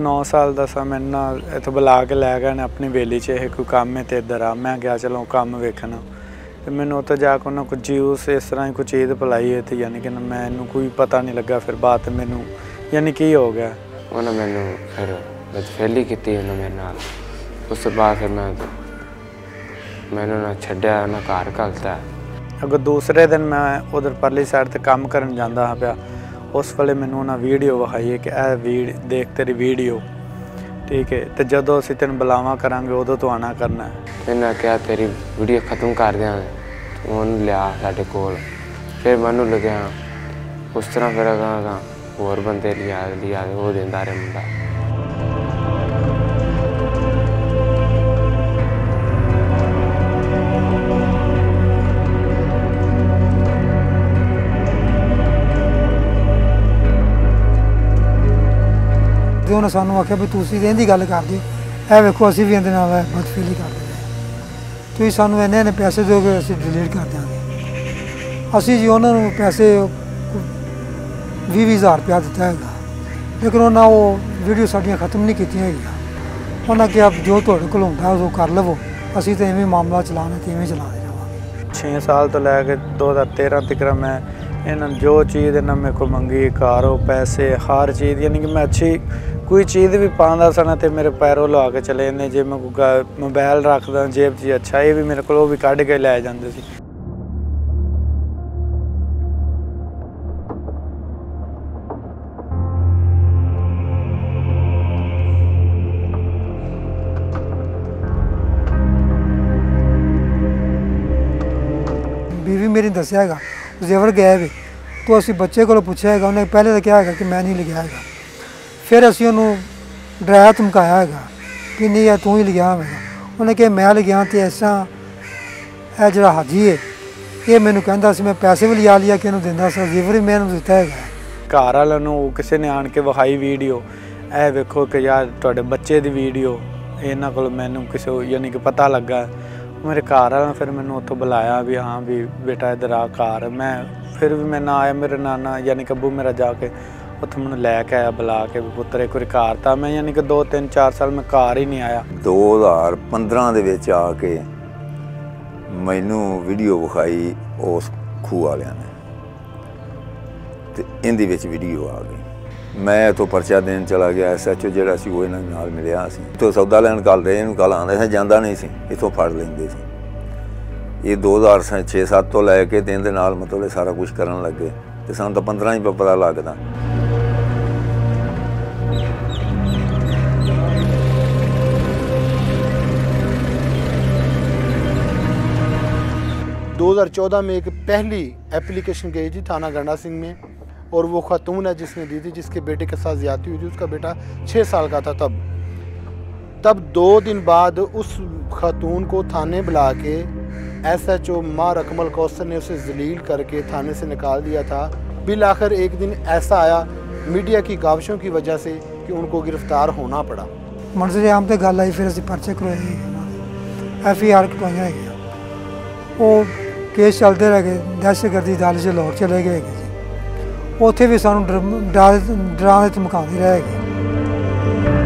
9 साल का सा मैं ना इतों बुला के लै गए ने अपनी वेली च कोई काम है तो इधर आ। मैं गया चलो काम वेखना तो मैंने उत्तर जाकर उन्होंने कुछ जूस इस तरह ही कुछ चीज़ पिलाई है तो यानी कि मैनू कोई पता नहीं लगा। फिर बात मैनू यानी की हो गया उन्हें मैनू फिर बदफेली की मेरे नाल। उस बाद फिर मैंने ना छड्या ना घर घलता। अगर दूसरे दिन मैं उधर परली साइड से काम करन जांदा हाँ पिया उस वेले मैनू उन्हें वीडियो विखाई है कि देख तेरी वीडियो ठीक है तो जदों असीं तैनूं बुलावा करांगे उदों तूं आना करना है। इन्हें क्या तेरी वीडियो खत्म कर देंगे उन्होंने लिया साढ़े कोल। फिर मैनू लग्या उस तरह फिर होर बंदे लिया वो देंदा रहा मुंडा। उन्हें सानू आख्या भी तुसीं इहदी गल कर दिओ ए वेखो असीं भी इहदे नाल बदफेली कर दिंदे तुसीं सानू इन्ने पैसे दोगे असीं डिलीट कर देंगे। असीं जी उन्होंने पैसे 20,000 रुपया दिता है लेकिन उन्हें वो वीडियो साड़ियाँ खत्म नहीं कीतियां हैगियां। उन्हें कहा जो तुहाडे कोल हुंदा वो कर लवो असीं तो इवें मामला चलाना तो इवें चलाते रहांगे। 6 साल तो लैके 2013 तक मैं इन्होंने जो चीज़ इन्हें मेरे को मंगी कारो पैसे हर चीज़ यानी कि मैं अच्छी कोई चीज़ भी पाँदा सा तो मेरे पैरों लवा के चले जाते। जे मैं मोबाइल रखदा जेब च अच्छा ये भी मेरे को भी कढ़ के लै जाते सी। बीवी मेरी दस्या है जेवर गया भी तो असी बच्चे को पूछा है उन्हें पहले तो क्या है कि मैं नहीं लिखा है। फिर असी उन्होंने डराया धमकाया है कि नहीं यार तू ही लिखा मैं। उन्हें कहा मैं लिखा तो ऐसा है जो हाजी है ये मैंने कहता मैं पैसे भी लिया लिया कि देंदा सा जेवर भी मैंने दिता है। घर वालों किसी ने आन के विखाई वीडियो ए वेखो कि यार तुहाडे बच्चे की वीडियो इन्हों को मैनू किसी यानी कि पता लगा। मेरे घर वाला फिर मैंने उत्थों बुलाया भी हाँ भी बेटा इधर आ घर। मैं फिर भी मैं ना आया मेरे नाना यानी कि अबू मेरा जाके उत्थों मैंने लैके आया बुला के पुत्र एक बार घर था मैं यानी कि 2-3-4 साल मैं घर ही नहीं आया। 2015 ਦੇ ਵਿੱਚ ਆ ਕੇ ਮੈਨੂੰ ਵੀਡੀਓ ਵਿਖਾਈ ਉਸ ਖੂਹ ਵਾਲਿਆਂ ਨੇ ਤੇ ਇਹਦੇ ਵਿੱਚ ਵੀਡੀਓ ਆ ਗਈ। मैं तो परचा देन चला गया SHO ਜਿਹੜਾ ਸੀ ਉਹ ਇਹਨਾਂ ਨਾਲ ਮਿਲਿਆ ਸੀ ਤੋਂ ਸੌਦਾ ਲੈਣ ਕੱਲ ਰਹੇ ਇਹਨੂੰ ਕੱਲ ਆਉਂਦਾ ਸੀ ਜਾਂਦਾ ਨਹੀਂ ਸੀ ਇੱਥੋਂ ਫੜ ਲੈਂਦੇ ਸੀ। ਇਹ 2006-7 ਤੋਂ ਲੈ ਕੇ ਦਿਨ ਦੇ ਨਾਲ ਮਤਲਬ ਸਾਰਾ ਕੁਝ ਕਰਨ ਲੱਗੇ ਤੇ ਸਾਨੂੰ ਤਾਂ 15 ਹੀ ਪਤਾ ਲੱਗਦਾ। 2014 में एक पहली एप्लीकेशन गई थी थाना गंडा सिंह में और वो खातून है जिसने दी थी जिसके बेटे के साथ ज़्यादती हुई थी। उसका बेटा 6 साल का था तब 2 दिन बाद उस खातून को थाने बुला के SHO मार अकमल कौसर ने उसे जलील करके थाने से निकाल दिया था। बिल आखिर एक दिन ऐसा आया मीडिया की काविशों की वजह से कि उनको गिरफ्तार होना पड़ा। मंजर आम तो गल आई फिर असीं परचे करवाए FIR कटवाइयां है वो केस चलते रह गए। दहशतगर्दी दल च लाहौर चले गए उत्थे भी सानू डरा धमकाते रह गए।